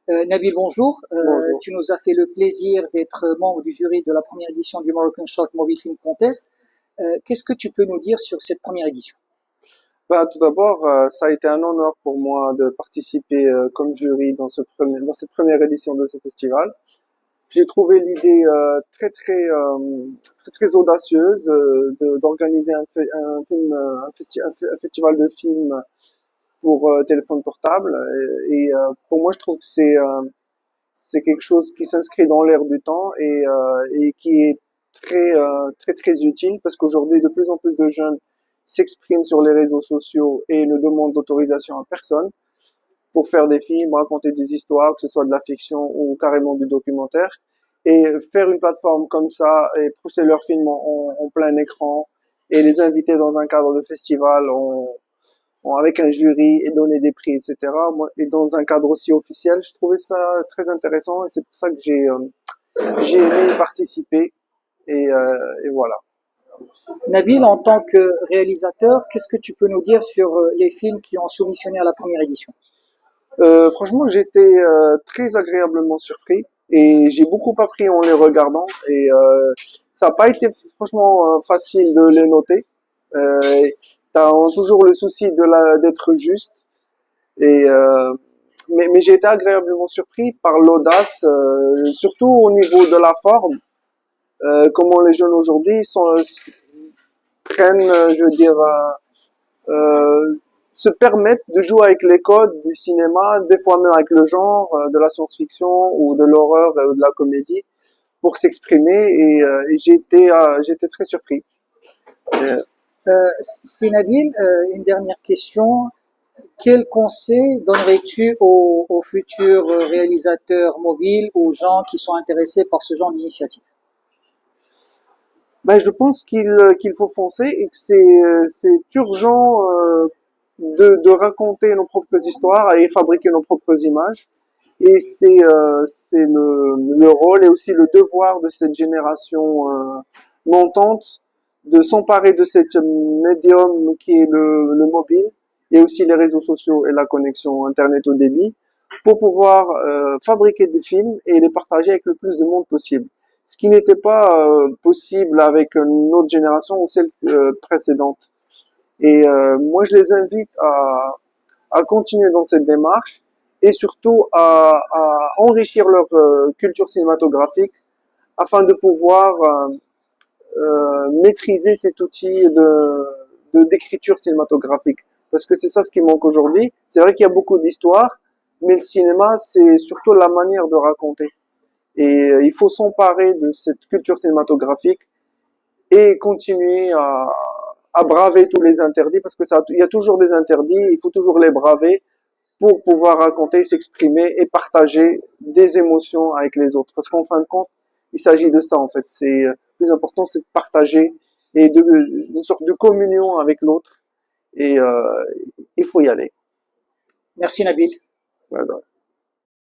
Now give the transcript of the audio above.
Nabil, bonjour. Bonjour. Tu nous as fait le plaisir d'être membre du jury de la première édition du Moroccan Short Mobile Film Contest. Qu'est-ce que tu peux nous dire sur cette première édition? Tout d'abord, ça a été un honneur pour moi de participer comme jury dans cette première édition de ce festival. J'ai trouvé l'idée très audacieuse d'organiser un festival de films pour téléphone portable. Pour moi, je trouve que c'est quelque chose qui s'inscrit dans l'air du temps et qui est très utile parce qu'aujourd'hui, de plus en plus de jeunes s'expriment sur les réseaux sociaux et ne demandent d'autorisation à personne pour faire des films, raconter des histoires, que ce soit de la fiction ou carrément du documentaire. Et faire une plateforme comme ça et projeter leurs films en plein écran et les inviter dans un cadre de festival avec un jury et donner des prix, etc. Moi, et dans un cadre aussi officiel, je trouvais ça très intéressant et c'est pour ça que j'ai aimé y participer et voilà. Nabil, en tant que réalisateur, qu'est-ce que tu peux nous dire sur les films qui ont soumissionné à la première édition? Franchement, j'étais très agréablement surpris et j'ai beaucoup appris en les regardant et ça n'a pas été franchement facile de les noter. T'as toujours le souci d'être juste et mais j'ai été agréablement surpris par l'audace, surtout au niveau de la forme, comment les jeunes aujourd'hui prennent, je veux dire, se permettent de jouer avec les codes du cinéma, des fois même avec le genre de la science-fiction ou de l'horreur ou de la comédie pour s'exprimer et j'étais très surpris. Euh, Si Nabil, une dernière question. Quel conseil donnerais-tu aux futurs réalisateurs mobiles, aux gens qui sont intéressés par ce genre d'initiative? je pense qu'il faut foncer et que c'est urgent de raconter nos propres histoires et fabriquer nos propres images. Et c'est le rôle et aussi le devoir de cette génération montante de s'emparer de cet médium qui est le mobile et aussi les réseaux sociaux et la connexion Internet au débit pour pouvoir fabriquer des films et les partager avec le plus de monde possible. Ce qui n'était pas possible avec notre génération ou celle précédente. Et moi, je les invite à continuer dans cette démarche et surtout à enrichir leur culture cinématographique afin de pouvoir maîtriser cet outil d'écriture cinématographique. Parce que c'est ça ce qui manque aujourd'hui. C'est vrai qu'il y a beaucoup d'histoires, mais le cinéma, c'est surtout la manière de raconter. Et il faut s'emparer de cette culture cinématographique et continuer à braver tous les interdits, parce que il y a toujours des interdits, il faut toujours les braver pour pouvoir raconter, s'exprimer et partager des émotions avec les autres. Parce qu'en fin de compte, il s'agit de ça en fait. C'est le plus important, c'est de partager et une sorte de communion avec l'autre. Et il faut y aller. Merci Nabil. Voilà.